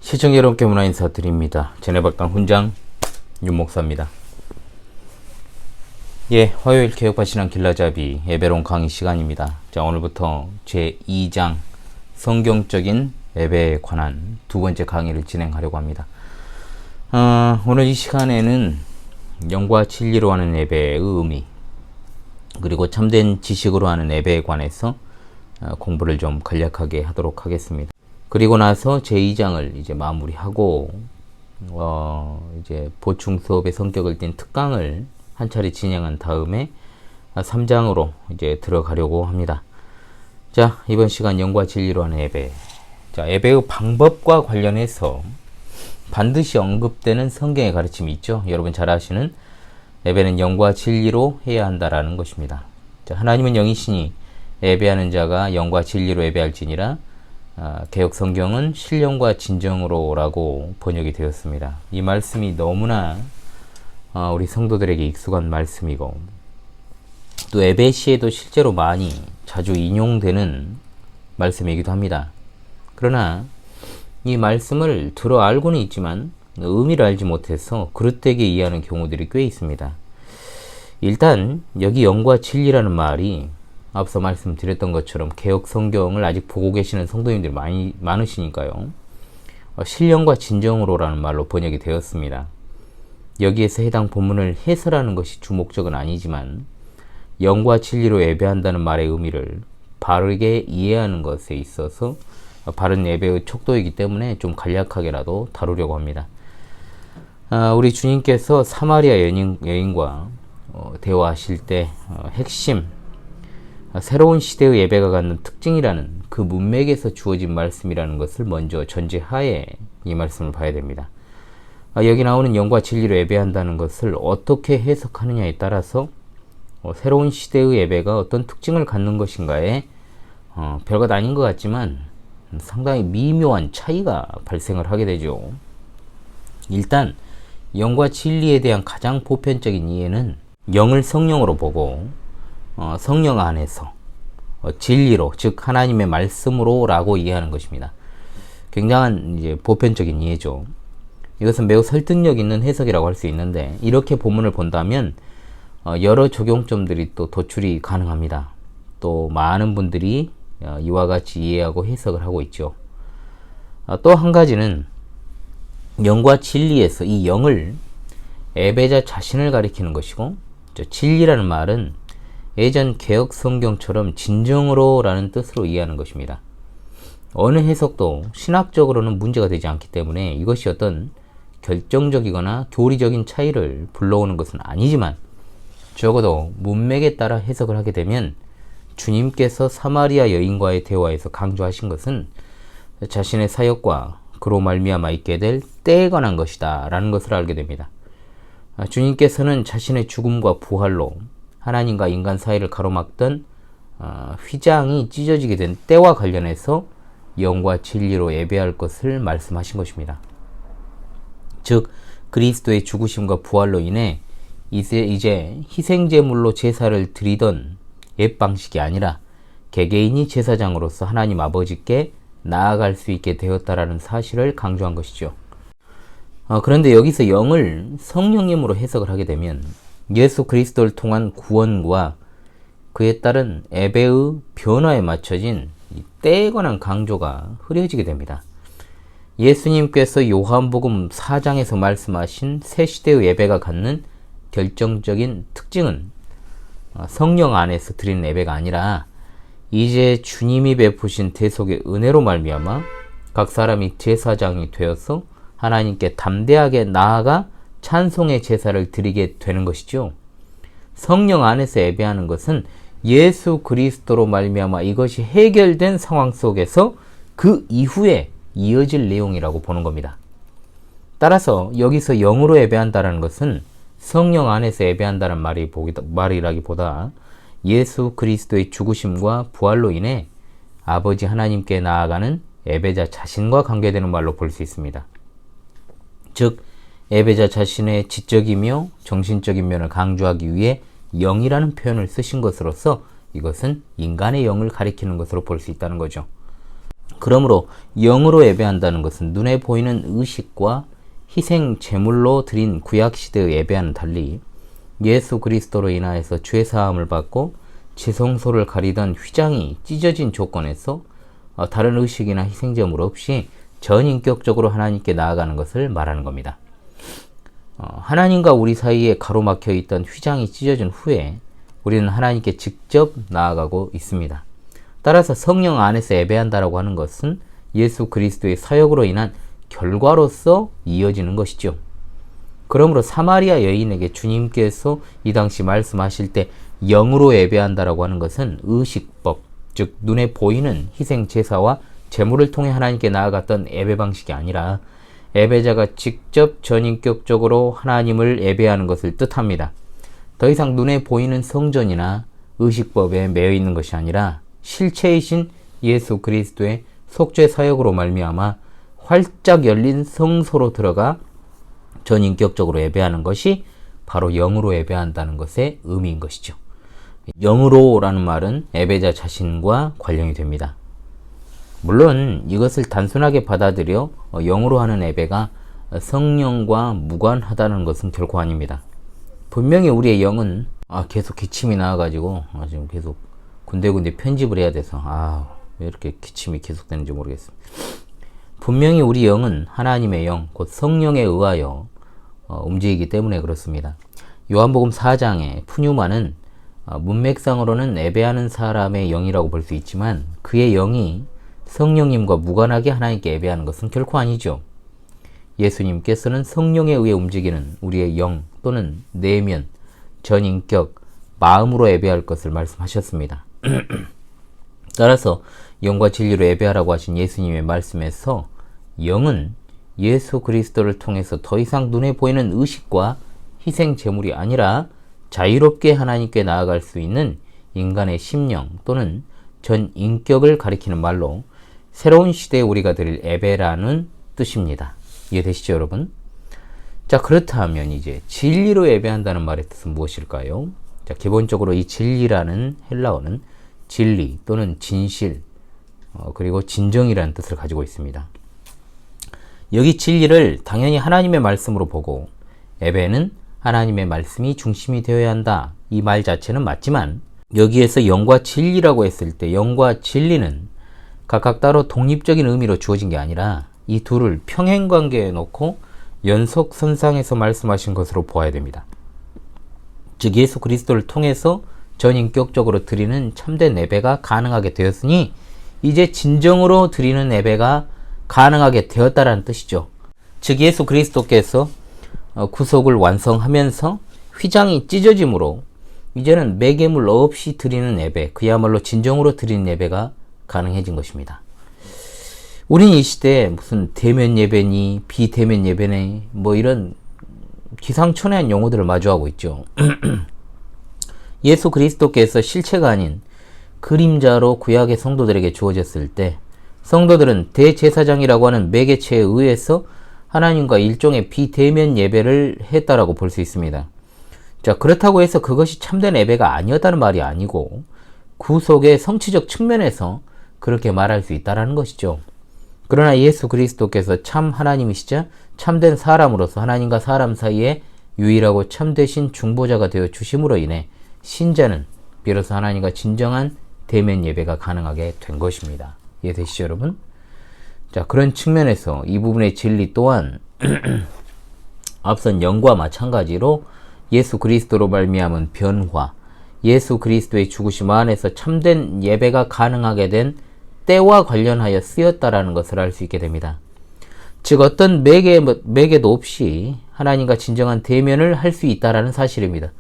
시청자 여러분께 문화 인사드립니다. 제네박당 훈장 윤목사입니다. 화요일 개혁파신앙 길라잡이 예배론 강의 시간입니다. 자, 오늘부터 제2장 성경적인 예배에 관한 두 번째 강의를 진행하려고 합니다. 오늘 이 시간에는 영과 진리로 하는 예배의 의미, 그리고 참된 지식으로 하는 예배에 관해서 공부를 좀 간략하게 하도록 하겠습니다. 그리고 나서 제2장을 이제 마무리하고 이제 보충 수업의 성격을 띈 특강을 한 차례 진행한 다음에 3장으로 이제 들어가려고 합니다. 자, 이번 시간 영과 진리로 하는 예배. 자, 예배의 방법과 관련해서 반드시 언급되는 성경의 가르침이 있죠. 여러분 잘 아시는 예배는 영과 진리로 해야 한다라는 것입니다. 자, 하나님은 영이시니 예배하는 자가 영과 진리로 예배할지니라. 개혁 성경은 신령과 진정으로 라고 번역이 되었습니다. 이 말씀이 너무나 우리 성도들에게 익숙한 말씀이고, 또 예배 시에도 실제로 많이 자주 인용되는 말씀이기도 합니다. 그러나 이 말씀을 들어 알고는 있지만 의미를 알지 못해서 그릇되게 이해하는 경우들이 꽤 있습니다. 일단 여기 영과 진리라는 말이 앞서 말씀드렸던 것처럼 개혁 성경을 아직 보고 계시는 성도님들이 많으시니까요. 신령과 진정으로라는 말로 번역이 되었습니다. 여기에서 해당 본문을 해설하는 것이 주 목적은 아니지만 영과 진리로 예배한다는 말의 의미를 바르게 이해하는 것에 있어서 바른 예배의 척도이기 때문에 좀 간략하게라도 다루려고 합니다. 우리 주님께서 사마리아 여인과 대화하실 때 핵심, 새로운 시대의 예배가 갖는 특징이라는 그 문맥에서 주어진 말씀이라는 것을 먼저 전제하에 이 말씀을 봐야 됩니다. 여기 나오는 영과 진리로 예배한다는 것을 어떻게 해석하느냐에 따라서 새로운 시대의 예배가 어떤 특징을 갖는 것인가에 별것 아닌 것 같지만 상당히 미묘한 차이가 발생을 하게 되죠. 일단 영과 진리에 대한 가장 보편적인 이해는 영을 성령으로 보고 성령 안에서 진리로, 즉 하나님의 말씀으로 라고 이해하는 것입니다. 굉장한 이제 보편적인 이해죠. 이것은 매우 설득력 있는 해석이라고 할 수 있는데, 이렇게 본문을 본다면 여러 적용점들이 또 도출이 가능합니다. 또 많은 분들이 이와 같이 이해하고 해석을 하고 있죠. 또 한 가지는 영과 진리에서 이 영을 예배자 자신을 가리키는 것이고, 진리라는 말은 예전 개혁 성경처럼 진정으로 라는 뜻으로 이해하는 것입니다. 어느 해석도 신학적으로는 문제가 되지 않기 때문에 이것이 어떤 결정적이거나 교리적인 차이를 불러오는 것은 아니지만, 적어도 문맥에 따라 해석을 하게 되면 주님께서 사마리아 여인과의 대화에서 강조하신 것은 자신의 사역과 그로 말미암아 있게 될 때에 관한 것이다 라는 것을 알게 됩니다. 주님께서는 자신의 죽음과 부활로 하나님과 인간 사이를 가로막던 휘장이 찢어지게 된 때와 관련해서 영과 진리로 예배할 것을 말씀하신 것입니다. 즉 그리스도의 죽으심과 부활로 인해 이제 희생제물로 제사를 드리던 옛 방식이 아니라 개개인이 제사장으로서 하나님 아버지께 나아갈 수 있게 되었다라는 사실을 강조한 것이죠. 그런데 여기서 영을 성령님으로 해석을 하게 되면 예수 그리스도를 통한 구원과 그에 따른 예배의 변화에 맞춰진 때에 관한 강조가 흐려지게 됩니다. 예수님께서 요한복음 4장에서 말씀하신 새 시대의 예배가 갖는 결정적인 특징은 성령 안에서 드리는 예배가 아니라 이제 주님이 베푸신 대속의 은혜로 말미암아 각 사람이 제사장이 되어서 하나님께 담대하게 나아가 찬송의 제사를 드리게 되는 것이죠. 성령 안에서 예배하는 것은 예수 그리스도로 말미암아 이것이 해결된 상황 속에서 그 이후에 이어질 내용이라고 보는 겁니다. 따라서 여기서 영으로 예배한다는 것은 성령 안에서 예배한다는 말이라기보다 예수 그리스도의 죽으심과 부활로 인해 아버지 하나님께 나아가는 예배자 자신과 관계되는 말로 볼 수 있습니다. 즉 예배자 자신의 지적이며 정신적인 면을 강조하기 위해 영이라는 표현을 쓰신 것으로서 이것은 인간의 영을 가리키는 것으로 볼 수 있다는 거죠. 그러므로 영으로 예배한다는 것은 눈에 보이는 의식과 희생 제물로 드린 구약시대의 예배와는 달리 예수 그리스도로 인하여서 죄사함을 받고 지성소를 가리던 휘장이 찢어진 조건에서 다른 의식이나 희생제물 없이 전인격적으로 하나님께 나아가는 것을 말하는 겁니다. 하나님과 우리 사이에 가로막혀 있던 휘장이 찢어진 후에 우리는 하나님께 직접 나아가고 있습니다. 따라서 성령 안에서 예배한다라고 하는 것은 예수 그리스도의 사역으로 인한 결과로서 이어지는 것이죠. 그러므로 사마리아 여인에게 주님께서 이 당시 말씀하실 때 영으로 예배한다라고 하는 것은 의식법, 즉 눈에 보이는 희생 제사와 제물을 통해 하나님께 나아갔던 예배 방식이 아니라 예배자가 직접 전인격적으로 하나님을 예배하는 것을 뜻합니다. 더 이상 눈에 보이는 성전이나 의식법에 매여 있는 것이 아니라 실체이신 예수 그리스도의 속죄 사역으로 말미암아 활짝 열린 성소로 들어가 전인격적으로 예배하는 것이 바로 영으로 예배한다는 것의 의미인 것이죠. 영으로라는 말은 예배자 자신과 관련이 됩니다. 물론 이것을 단순하게 받아들여 영으로 하는 예배가 성령과 무관하다는 것은 결코 아닙니다. 분명히 우리의 영은 계속 기침이 나와가지고 지금 계속 군데군데 편집을 해야 돼서 왜 이렇게 기침이 계속되는지 모르겠습니다. 분명히 우리 영은 하나님의 영, 곧 성령에 의하여 움직이기 때문에 그렇습니다. 요한복음 4장의 푸뉴마는 문맥상으로는 예배하는 사람의 영이라고 볼 수 있지만 그의 영이 성령님과 무관하게 하나님께 예배하는 것은 결코 아니죠. 예수님께서는 성령에 의해 움직이는 우리의 영 또는 내면, 전인격, 마음으로 예배할 것을 말씀하셨습니다. 따라서 영과 진리로 예배하라고 하신 예수님의 말씀에서 영은 예수 그리스도를 통해서 더 이상 눈에 보이는 의식과 희생 제물이 아니라 자유롭게 하나님께 나아갈 수 있는 인간의 심령 또는 전 인격을 가리키는 말로 새로운 시대에 우리가 드릴 예배라는 뜻입니다. 이해되시죠, 여러분? 자, 그렇다면 이제 진리로 예배한다는 말의 뜻은 무엇일까요? 자, 기본적으로 이 진리라는 헬라어는 진리 또는 진실 그리고 진정이라는 뜻을 가지고 있습니다. 여기 진리를 당연히 하나님의 말씀으로 보고 예배는 하나님의 말씀이 중심이 되어야 한다. 이 말 자체는 맞지만 여기에서 영과 진리라고 했을 때 영과 진리는 각각 따로 독립적인 의미로 주어진 게 아니라 이 둘을 평행관계에 놓고 연속선상에서 말씀하신 것으로 보아야 됩니다. 즉 예수 그리스도를 통해서 전인격적으로 드리는 참된 예배가 가능하게 되었으니 이제 진정으로 드리는 예배가 가능하게 되었다라는 뜻이죠. 즉 예수 그리스도께서 구속을 완성하면서 휘장이 찢어짐으로 이제는 매개물 없이 드리는 예배, 그야말로 진정으로 드리는 예배가 가능해진 것입니다. 우린 이 시대에 무슨 대면 예배니 비대면 예배니 이런 기상천외한 용어들을 마주하고 있죠. 예수 그리스도께서 실체가 아닌 그림자로 구약의 성도들에게 주어졌을 때 성도들은 대제사장이라고 하는 매개체에 의해서 하나님과 일종의 비대면 예배를 했다라고 볼 수 있습니다. 자, 그렇다고 해서 그것이 참된 예배가 아니었다는 말이 아니고 구속의 성취적 측면에서 그렇게 말할 수 있다는 것이죠. 그러나 예수 그리스도께서 참 하나님이시자 참된 사람으로서 하나님과 사람 사이에 유일하고 참되신 중보자가 되어 주심으로 인해 신자는 비로소 하나님과 진정한 대면 예배가 가능하게 된 것입니다. 이해되시죠, 여러분? 자, 그런 측면에서 이 부분의 진리 또한 앞선 영과 마찬가지로 예수 그리스도로 말미암은 변화, 예수 그리스도의 죽으심 안에서 참된 예배가 가능하게 된 때와 관련하여 쓰였다라는 것을 알 수 있게 됩니다. 즉 어떤 매개도 없이 하나님과 진정한 대면을 할 수 있다라는 사실입니다.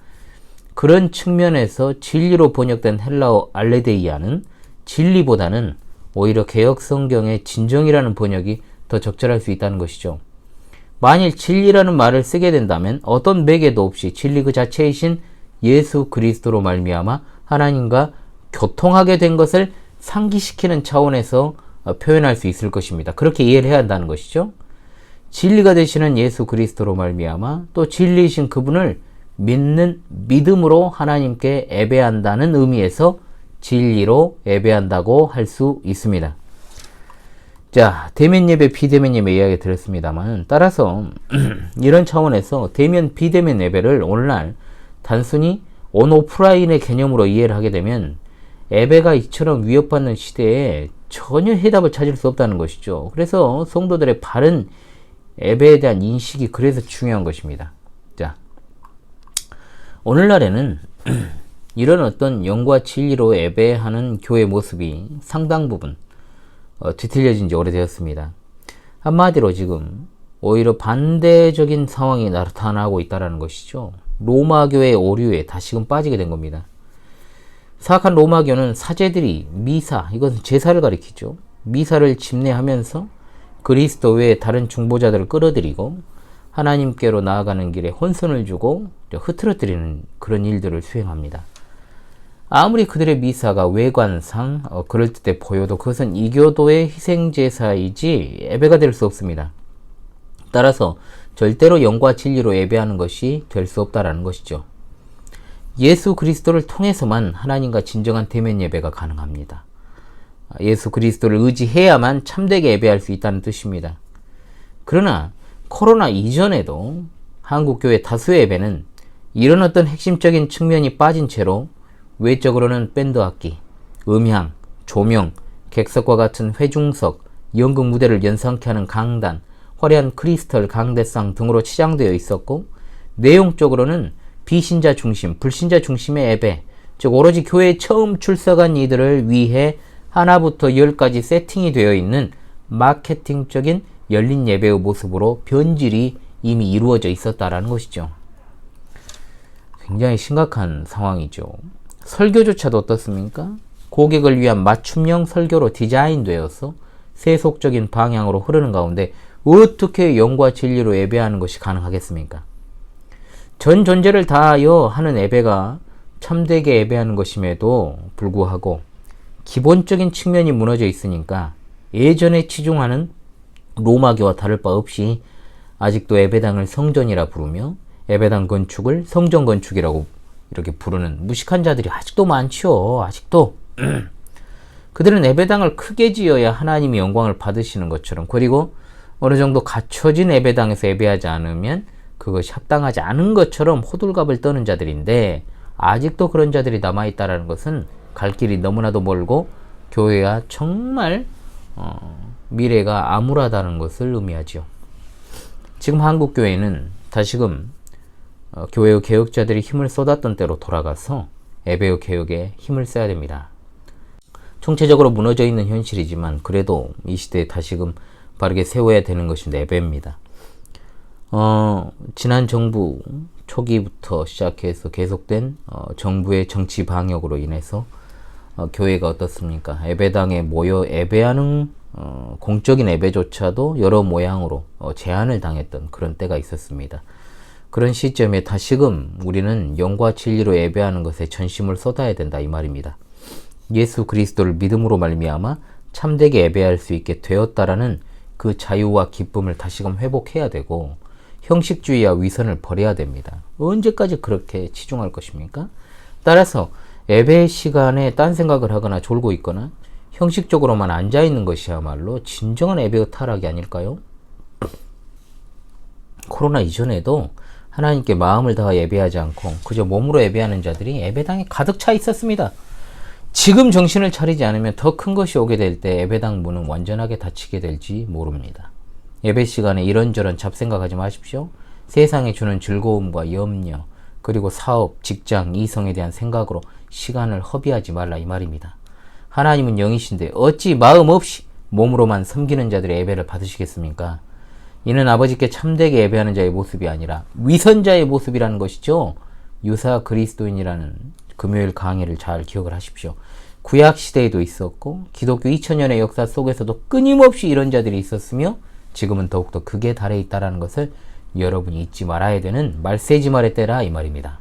그런 측면에서 진리로 번역된 헬라어 알레데이아는 진리보다는 오히려 개역 성경의 진정이라는 번역이 더 적절할 수 있다는 것이죠. 만일 진리라는 말을 쓰게 된다면 어떤 매개도 없이 진리 그 자체이신 예수 그리스도로 말미암아 하나님과 교통하게 된 것을 상기시키는 차원에서 표현할 수 있을 것입니다. 그렇게 이해를 해야 한다는 것이죠. 진리가 되시는 예수 그리스도로 말미암아 또 진리이신 그분을 믿는 믿음으로 하나님께 예배한다는 의미에서 진리로 예배한다고 할 수 있습니다. 자, 대면 예배, 비대면 예배 이야기 드렸습니다만, 따라서 이런 차원에서 대면, 비대면 예배를 오늘날 단순히 온 오프라인의 개념으로 이해를 하게 되면 예배가 이처럼 위협받는 시대에 전혀 해답을 찾을 수 없다는 것이죠. 그래서 성도들의 바른 예배에 대한 인식이 그래서 중요한 것입니다. 자, 오늘날에는 이런 어떤 영과 진리로 예배하는 교회 모습이 상당 부분 뒤틀려진 지 오래되었습니다. 한마디로 지금 오히려 반대적인 상황이 나타나고 있다는 것이죠. 로마교의 오류에 다시금 빠지게 된 겁니다. 사악한 로마교는 사제들이 미사, 이것은 제사를 가리키죠. 미사를 집례하면서 그리스도 외에 다른 중보자들을 끌어들이고 하나님께로 나아가는 길에 혼선을 주고 흐트러뜨리는 그런 일들을 수행합니다. 아무리 그들의 미사가 외관상 그럴듯해 보여도 그것은 이교도의 희생제사이지 예배가 될 수 없습니다. 따라서 절대로 영과 진리로 예배하는 것이 될 수 없다는 것이죠. 예수 그리스도를 통해서만 하나님과 진정한 대면 예배가 가능합니다. 예수 그리스도를 의지해야만 참되게 예배할 수 있다는 뜻입니다. 그러나 코로나 이전에도 한국교회 다수의 예배는 이런 어떤 핵심적인 측면이 빠진 채로 외적으로는 밴드 악기, 음향, 조명, 객석과 같은 회중석, 연극 무대를 연상케 하는 강단, 화려한 크리스털 강대상 등으로 치장되어 있었고, 내용적으로는 비신자 중심, 불신자 중심의 예배, 즉 오로지 교회에 처음 출석한 이들을 위해 하나부터 10까지 세팅이 되어 있는 마케팅적인 열린 예배의 모습으로 변질이 이미 이루어져 있었다라는 것이죠. 굉장히 심각한 상황이죠. 설교조차도 어떻습니까? 고객을 위한 맞춤형 설교로 디자인되어서 세속적인 방향으로 흐르는 가운데 어떻게 영과 진리로 예배하는 것이 가능하겠습니까? 전 존재를 다하여 하는 예배가 참되게 예배하는 것임에도 불구하고 기본적인 측면이 무너져 있으니까 예전에 치중하는 로마교와 다를 바 없이 아직도 예배당을 성전이라 부르며 예배당 건축을 성전 건축이라고 이렇게 부르는 무식한 자들이 아직도 많죠. 아직도. 그들은 예배당을 크게 지어야 하나님이 영광을 받으시는 것처럼, 그리고 어느 정도 갖춰진 예배당에서 예배하지 않으면 그것이 합당하지 않은 것처럼 호들갑을 떠는 자들인데, 아직도 그런 자들이 남아있다는 것은 갈 길이 너무나도 멀고 교회가 정말 미래가 암울하다는 것을 의미하죠. 지금 한국교회는 다시금 교회의 개혁자들이 힘을 쏟았던 때로 돌아가서 예배의 개혁에 힘을 써야 됩니다. 총체적으로 무너져 있는 현실이지만 그래도 이 시대에 다시금 바르게 세워야 되는 것이 예배입니다. 지난 정부 초기부터 시작해서 계속된 정부의 정치 방역으로 인해서 교회가 어떻습니까? 예배당에 모여 예배하는 공적인 예배조차도 여러 모양으로 제한을 당했던 그런 때가 있었습니다. 그런 시점에 다시금 우리는 영과 진리로 예배하는 것에 전심을 쏟아야 된다 이 말입니다. 예수 그리스도를 믿음으로 말미암아 참되게 예배할 수 있게 되었다라는 그 자유와 기쁨을 다시금 회복해야 되고, 형식주의와 위선을 버려야 됩니다. 언제까지 그렇게 치중할 것입니까? 따라서 예배 시간에 딴 생각을 하거나 졸고 있거나 형식적으로만 앉아있는 것이야말로 진정한 예배의 타락이 아닐까요? 코로나 이전에도 하나님께 마음을 다하 예배하지 않고 그저 몸으로 예배하는 자들이 예배당에 가득 차 있었습니다. 지금 정신을 차리지 않으면 더 큰 것이 오게 될 때 예배당 문은 완전하게 닫히게 될지 모릅니다. 예배 시간에 이런저런 잡생각하지 마십시오. 세상에 주는 즐거움과 염려, 그리고 사업, 직장, 이성에 대한 생각으로 시간을 허비하지 말라 이 말입니다. 하나님은 영이신데 어찌 마음 없이 몸으로만 섬기는 자들의 예배를 받으시겠습니까? 이는 아버지께 참되게 예배하는 자의 모습이 아니라 위선자의 모습이라는 것이죠. 유사 그리스도인이라는 금요일 강의를 잘 기억을 하십시오. 구약 시대에도 있었고 기독교 2000년의 역사 속에서도 끊임없이 이런 자들이 있었으며 지금은 더욱더 극에 달해 있다는 것을 여러분이 잊지 말아야 되는 말세지 말의 때라 이 말입니다.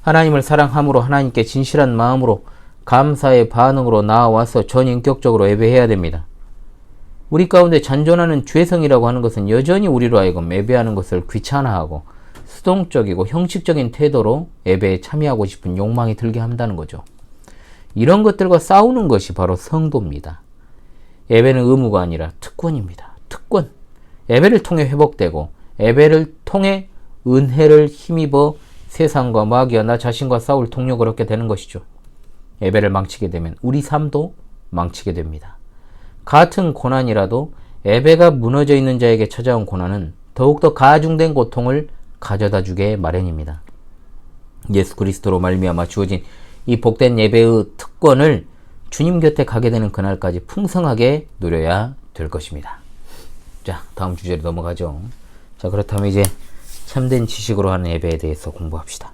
하나님을 사랑함으로 하나님께 진실한 마음으로 감사의 반응으로 나아와서 전인격적으로 예배해야 됩니다. 우리 가운데 잔존하는 죄성이라고 하는 것은 여전히 우리로 하여금 예배하는 것을 귀찮아하고 수동적이고 형식적인 태도로 예배에 참여하고 싶은 욕망이 들게 한다는 거죠. 이런 것들과 싸우는 것이 바로 성도입니다. 예배는 의무가 아니라 특권입니다. 특권. 예배를 통해 회복되고 예배를 통해 은혜를 힘입어 세상과 마귀와 나 자신과 싸울 동력을 얻게 되는 것이죠. 예배를 망치게 되면 우리 삶도 망치게 됩니다. 같은 고난이라도 예배가 무너져 있는 자에게 찾아온 고난은 더욱더 가중된 고통을 가져다 주게 마련입니다. 예수 그리스도로 말미암아 주어진 이 복된 예배의 특권을 주님 곁에 가게 되는 그날까지 풍성하게 누려야 될 것입니다. 자, 다음 주제로 넘어가죠. 자, 그렇다면 이제 참된 지식으로 하는 예배에 대해서 공부합시다.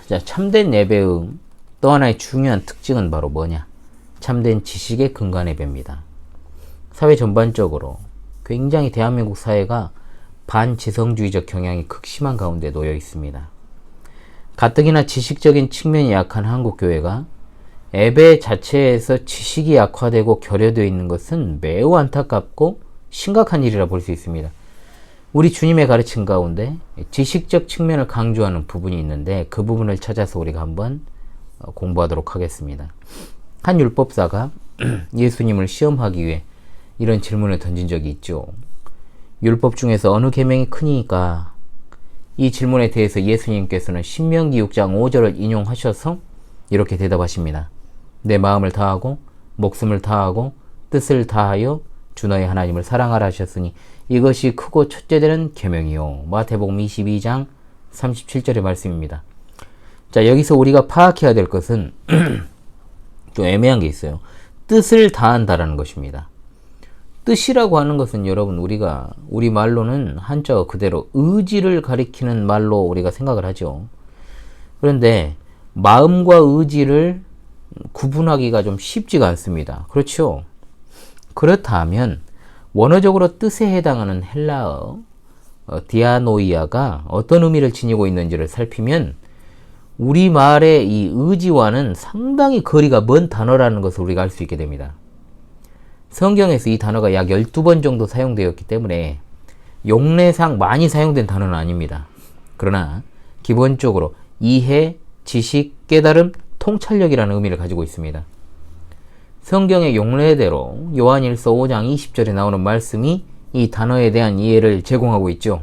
자, 참된 예배의 또 하나의 중요한 특징은 바로 뭐냐? 참된 지식에 근거한 예배입니다. 사회 전반적으로 굉장히 대한민국 사회가 반지성주의적 경향이 극심한 가운데 놓여 있습니다. 가뜩이나 지식적인 측면이 약한 한국교회가 예배 자체에서 지식이 약화되고 결여되어 있는 것은 매우 안타깝고 심각한 일이라 볼 수 있습니다. 우리 주님의 가르침 가운데 지식적 측면을 강조하는 부분이 있는데 그 부분을 찾아서 우리가 한번 공부하도록 하겠습니다. 한 율법사가 예수님을 시험하기 위해 이런 질문을 던진 적이 있죠. 율법 중에서 어느 계명이 크니까? 이 질문에 대해서 예수님께서는 신명기 6장 5절을 인용하셔서 이렇게 대답하십니다. 내 마음을 다하고 목숨을 다하고 뜻을 다하여 주 너의 하나님을 사랑하라 하셨으니 이것이 크고 첫째 되는 계명이요. 마태복음 22장 37절의 말씀입니다. 자, 여기서 우리가 파악해야 될 것은 좀 애매한 게 있어요. 뜻을 다한다라는 것입니다. 뜻이라고 하는 것은 여러분 우리 말로는 한자어 그대로 의지를 가리키는 말로 우리가 생각을 하죠. 그런데 마음과 의지를 구분하기가 좀 쉽지가 않습니다. 그렇죠? 그렇다면 원어적으로 뜻에 해당하는 헬라어 디아노이아가 어떤 의미를 지니고 있는지를 살피면 우리말의 이 의지와는 상당히 거리가 먼 단어라는 것을 우리가 알 수 있게 됩니다. 성경에서 이 단어가 약 12번 정도 사용되었기 때문에 용례상 많이 사용된 단어는 아닙니다. 그러나 기본적으로 이해, 지식, 깨달음, 통찰력이라는 의미를 가지고 있습니다. 성경의 용례대로 요한일서 5장 20절에 나오는 말씀이 이 단어에 대한 이해를 제공하고 있죠.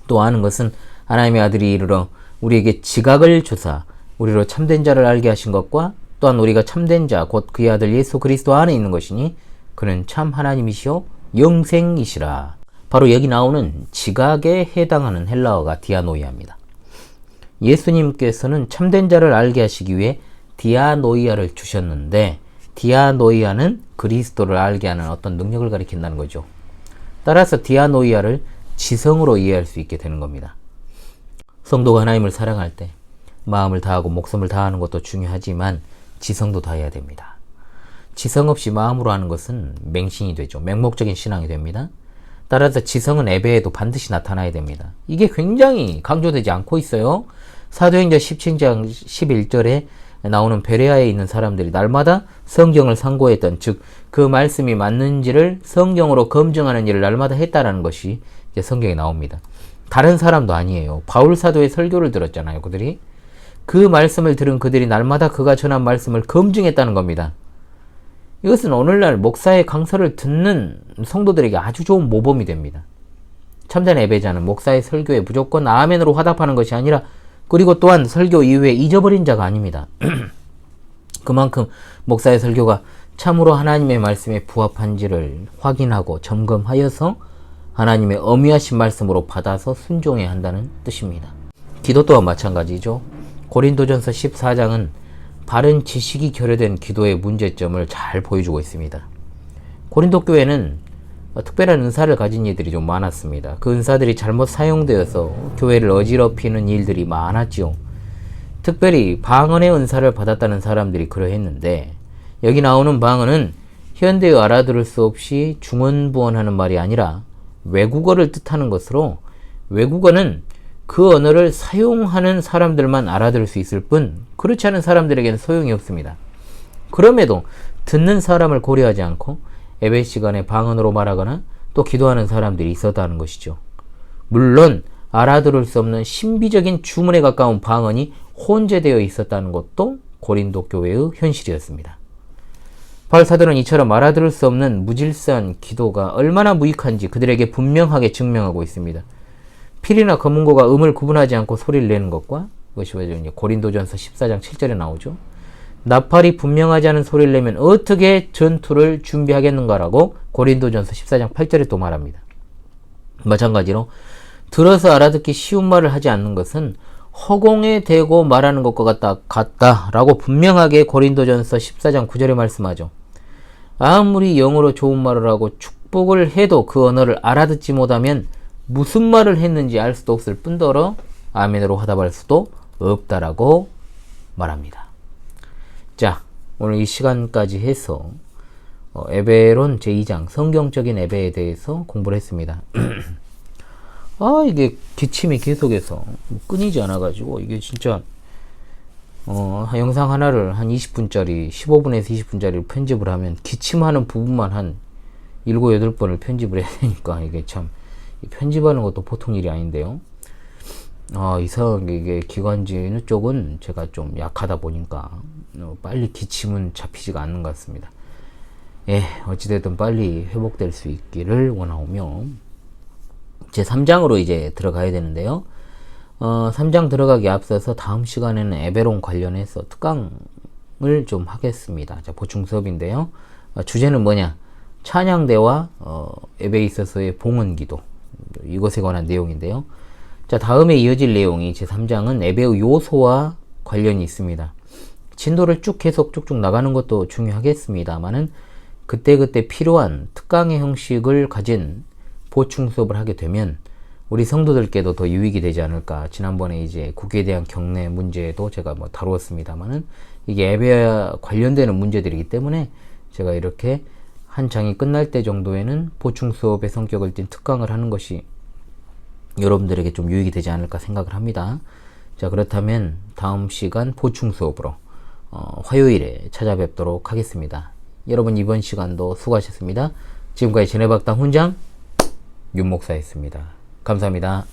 또 아는 것은 하나님의 아들이 이르러 우리에게 지각을 주사 우리로 참된 자를 알게 하신 것과 또한 우리가 참된 자 곧 그의 아들 예수 그리스도 안에 있는 것이니 그는 참 하나님이시오 영생이시라. 바로 여기 나오는 지각에 해당하는 헬라어가 디아노이아입니다. 예수님께서는 참된 자를 알게 하시기 위해 디아노이아를 주셨는데 디아노이아는 그리스도를 알게 하는 어떤 능력을 가리킨다는 거죠. 따라서 디아노이아를 지성으로 이해할 수 있게 되는 겁니다. 성도가 하나님을 사랑할 때 마음을 다하고 목숨을 다하는 것도 중요하지만 지성도 다해야 됩니다. 지성 없이 마음으로 하는 것은 맹신이 되죠. 맹목적인 신앙이 됩니다. 따라서 지성은 예배에도 반드시 나타나야 됩니다. 이게 굉장히 강조되지 않고 있어요. 사도행전 17장 11절에 나오는 베레아에 있는 사람들이 날마다 성경을 상고했던, 즉 그 말씀이 맞는지를 성경으로 검증하는 일을 날마다 했다라는 것이 이제 성경에 나옵니다. 다른 사람도 아니에요. 바울 사도의 설교를 들었잖아요. 그들이 그 말씀을 들은 그들이 날마다 그가 전한 말씀을 검증했다는 겁니다. 이것은 오늘날 목사의 강설을 듣는 성도들에게 아주 좋은 모범이 됩니다. 참된 예배자는 목사의 설교에 무조건 아멘으로 화답하는 것이 아니라, 그리고 또한 설교 이후에 잊어버린 자가 아닙니다. 그만큼 목사의 설교가 참으로 하나님의 말씀에 부합한지를 확인하고 점검하여서 하나님의 엄미하신 말씀으로 받아서 순종해야 한다는 뜻입니다. 기도 또한 마찬가지죠. 고린도전서 14장은 바른 지식이 결여된 기도의 문제점을 잘 보여주고 있습니다. 고린도 교회는 특별한 은사를 가진 이들이 좀 많았습니다. 그 은사들이 잘못 사용되어서 교회를 어지럽히는 일들이 많았죠. 특별히 방언의 은사를 받았다는 사람들이 그러했는데, 여기 나오는 방언은 현대의 알아들을 수 없이 중언부언하는 말이 아니라 외국어를 뜻하는 것으로, 외국어는 그 언어를 사용하는 사람들만 알아들을 수 있을 뿐 그렇지 않은 사람들에게는 소용이 없습니다. 그럼에도 듣는 사람을 고려하지 않고 예배 시간에 방언으로 말하거나 또 기도하는 사람들이 있었다는 것이죠. 물론 알아들을 수 없는 신비적인 주문에 가까운 방언이 혼재되어 있었다는 것도 고린도 교회의 현실이었습니다. 부활사들은 이처럼 알아들을 수 없는 무질서한 기도가 얼마나 무익한지 그들에게 분명하게 증명하고 있습니다. 필이나 검은고가 음을 구분하지 않고 소리를 내는 것과, 그것이 고린도전서 14장 7절에 나오죠. 나팔이 분명하지 않은 소리를 내면 어떻게 전투를 준비하겠는가라고 고린도전서 14장 8절에 또 말합니다. 마찬가지로 들어서 알아듣기 쉬운 말을 하지 않는 것은 허공에 대고 말하는 것과 같다라고 분명하게 고린도전서 14장 9절에 말씀하죠. 아무리 영어로 좋은 말을 하고 축복을 해도 그 언어를 알아듣지 못하면 무슨 말을 했는지 알 수도 없을 뿐더러 아멘으로 화답할 수도 없다라고 말합니다. 자, 오늘 이 시간까지 해서 에베론 제2장 성경적인 에베에 대해서 공부를 했습니다. 이게 기침이 계속해서 끊이지 않아가지고 이게 진짜 영상 하나를 한 20분짜리 15분에서 20분짜리를 편집을 하면 기침하는 부분만 한 7, 8번을 편집을 해야 되니까 이게 참 편집하는 것도 보통 일이 아닌데요. 이상하게 이게 기관지 쪽은 제가 좀 약하다 보니까 빨리 기침은 잡히지가 않는 것 같습니다. 어찌됐든 빨리 회복될 수 있기를 원하오며 제 3장으로 이제 들어가야 되는데요. 3장 들어가기 앞서서 다음 시간에는 에베론 관련해서 특강을 좀 하겠습니다. 자, 보충 수업인데요. 주제는 뭐냐? 찬양대와 에베에 있어서의 봉헌기도, 이것에 관한 내용인데요. 자, 다음에 이어질 내용이 제 3장은 에베의 요소와 관련이 있습니다. 진도를 쭉 계속 쭉쭉 나가는 것도 중요하겠습니다만은 그때그때 필요한 특강의 형식을 가진 보충 수업을 하게 되면 우리 성도들께도 더 유익이 되지 않을까. 지난번에 이제 국기에 대한 경례 문제도 제가 다루었습니다만은 이게 에베와 관련되는 문제들이기 때문에 제가 이렇게 한 장이 끝날 때 정도에는 보충 수업의 성격을 띤 특강을 하는 것이 여러분들에게 좀 유익이 되지 않을까 생각을 합니다. 자, 그렇다면 다음 시간 보충 수업으로 화요일에 찾아뵙도록 하겠습니다. 여러분 이번 시간도 수고하셨습니다. 지금까지 진해박당 훈장 윤목사였습니다. 감사합니다.